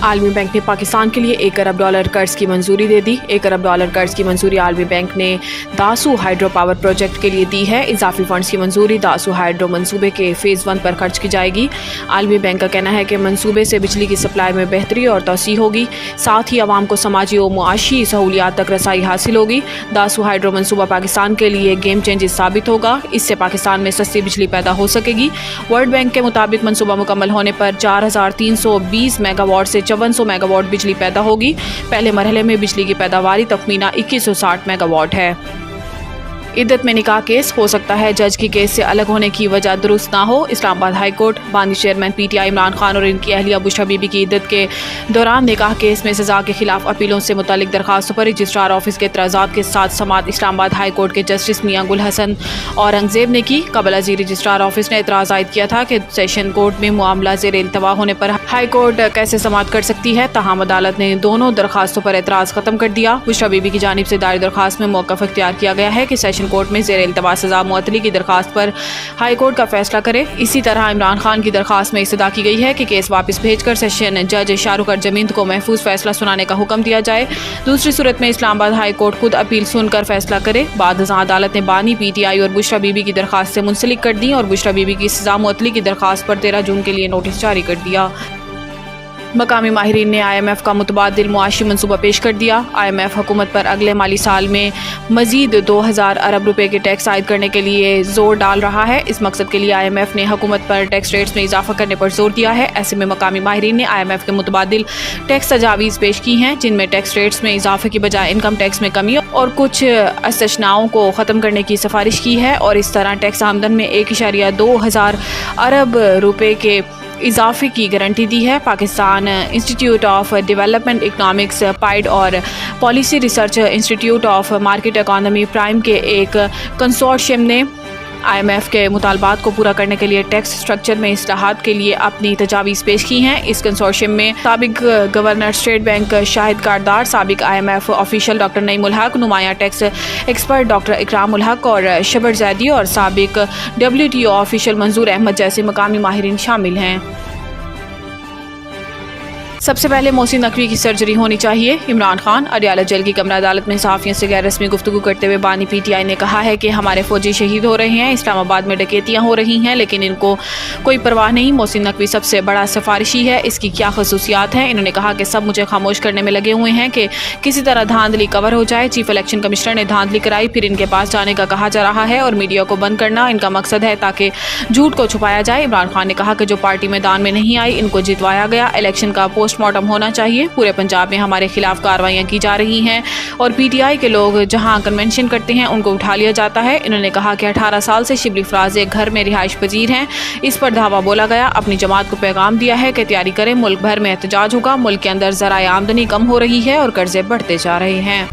عالمی بینک نے پاکستان کے لیے $1 ارب قرض کی منظوری دے دی۔ $1 ارب قرض کی منظوری عالمی بینک نے داسو ہائیڈرو پاور پروجیکٹ کے لیے دی ہے۔ اضافی فنڈز کی منظوری داسو ہائیڈرو منصوبے کے فیز 1 پر خرچ کی جائے گی۔ عالمی بینک کا کہنا ہے کہ منصوبے سے بجلی کی سپلائی میں بہتری اور توسیع ہوگی، ساتھ ہی عوام کو سماجی و معاشی سہولیات تک رسائی حاصل ہوگی۔ داسو ہائیڈرو منصوبہ پاکستان کے لیے گیم چینجر ثابت ہوگا، اس سے پاکستان میں سستی بجلی پیدا ہو سکے گی۔ ورلڈ بینک کے مطابق منصوبہ مکمل ہونے پر 4320 میگا واٹ سے 5400 میگا واٹ بجلی پیدا ہوگی۔ پہلے مرحلے میں بجلی کی پیداواری تخمینہ 2160 میگا واٹ ہے۔ عدت میں نکاح کیس ہو سکتا ہے جج کی کیس سے الگ ہونے کی وجہ درست نہ ہو۔ اسلام آباد ہائی کورٹ باندی chairman P T I Imran Khan اور ان کی اہلیہ بشریٰ بی بی کی عدت کے دوران نکاح کیس میں سزا کے خلاف اپیلوں سے متعلق درخواستوں پر رجسٹرار آفس کے اعتراضات کے ساتھ سماعت اسلام آباد ہائی کورٹ کے جسٹس میاں گل حسن اورنگزیب نے کی۔ قبل ازیں رجسٹرار آفس نے اعتراض عائد کیا تھا کہ سیشن کورٹ میں معاملہ زیر التوا ہونے پر ہائی کورٹ کیسے سماعت کر سکتی ہے، تاہم عدالت نے دونوں درخواستوں پر اعتراض ختم کر دیا۔ بشریٰ بی بی کی جانب سے دائر درخواست میں موقف اختیار کیا گیا ہے کہ سیشن کورٹ میں زیر التوا سزا معطلی کی درخواست پر ہائی کورٹ کا فیصلہ کرے۔ اسی طرح عمران خان کی درخواست میں استدعا کی گئی ہے کہ کیس واپس بھیج کر سیشن جج شاروخ ارجمند کو محفوظ فیصلہ سنانے کا حکم دیا جائے۔ دوسری صورت میں اسلام آباد ہائی کورٹ خود اپیل سن کر فیصلہ کرے۔ بعد ازاں عدالت نے بانی پی ٹی آئی اور بشریٰ بی بی کی درخواست سے منسلک کر دی اور بشریٰ بی بی کی سزا معطلی کی درخواست پر 13 جون کے لیے نوٹس جاری کر دیا۔ مقامی ماہرین نے آئی ایم ایف کا متبادل معاشی منصوبہ پیش کر دیا۔ آئی ایم ایف حکومت پر اگلے مالی سال میں مزید 2000 ارب روپے کے ٹیکس عائد کرنے کے لیے زور ڈال رہا ہے۔ اس مقصد کے لیے آئی ایم ایف نے حکومت پر ٹیکس ریٹس میں اضافہ کرنے پر زور دیا ہے۔ ایسے میں مقامی ماہرین نے آئی ایم ایف کے متبادل ٹیکس تجاویز پیش کی ہیں، جن میں ٹیکس ریٹس میں اضافے کی بجائے انکم ٹیکس میں کمی اور کچھ استثناءوں کو ختم کرنے کی سفارش کی ہے، اور اس طرح ٹیکس آمدن میں 1.2000 ارب روپے کے اضافے کی گارنٹی دی ہے۔ پاکستان انسٹی ٹیوٹ آف ڈیولپمنٹ اکنامکس پائیڈ اور پالیسی ریسرچ انسٹی ٹیوٹ آف مارکیٹ اکانومی پرائم کے ایک کنسورشیم نے آئی ایم ایف کے مطالبات کو پورا کرنے کے لیے ٹیکس سٹرکچر میں اصلاحات کے لیے اپنی تجاویز پیش کی ہیں۔ اس کنسورشیم میں سابق governor State Bank Shahid Kardar, سابق I M F official doctor Naeem ul Haq, نمایاں ٹیکس ایکسپرٹ ڈاکٹر اکرام الحق اور شبر زیدی اور سابق WTO آفیشل منظور احمد جیسے مقامی ماہرین شامل ہیں۔ سب سے پہلے محسن نقوی کی سرجری ہونی چاہیے۔ عمران خان اڈیالہ جیل کی کمرہ عدالت میں صحافیوں سے غیر رسمی گفتگو کرتے ہوئے بانی پی ٹی آئی نے کہا ہے کہ ہمارے فوجی شہید ہو رہے ہیں، اسلام آباد میں ڈکیتیاں ہو رہی ہیں، لیکن ان کو کوئی پرواہ نہیں۔ محسن نقوی سب سے بڑا سفارشی ہے، اس کی کیا خصوصیات ہیں؟ انہوں نے کہا کہ سب مجھے خاموش کرنے میں لگے ہوئے ہیں کہ کسی طرح دھاندلی کور ہو جائے۔ چیف الیکشن کمشنر نے دھاندلی کرائی، پھر ان کے پاس جانے کا کہا جا رہا ہے اور میڈیا کو بند کرنا ان کا مقصد ہے تاکہ جھوٹ کو چھپایا جائے۔ عمران خان نے کہا کہ جو پارٹی میدان میں نہیں آئی ان کو جتوایا گیا۔ الیکشن کا پوسٹ مارٹم ہونا چاہیے۔ پورے پنجاب میں ہمارے خلاف کارروائیاں کی جا رہی ہیں اور پی ٹی آئی کے لوگ جہاں کنونشن کرتے ہیں ان کو اٹھا لیا جاتا ہے۔ انہوں نے کہا کہ 18 سال سے شبلی فراز ایک گھر میں رہائش پذیر ہیں، اس پر دھاوا بولا گیا۔ اپنی جماعت کو پیغام دیا ہے کہ تیاری کریں، ملک بھر میں احتجاج ہوگا۔ ملک کے اندر ذرائع آمدنی کم ہو رہی ہے اور قرضے بڑھتے جا رہے ہیں۔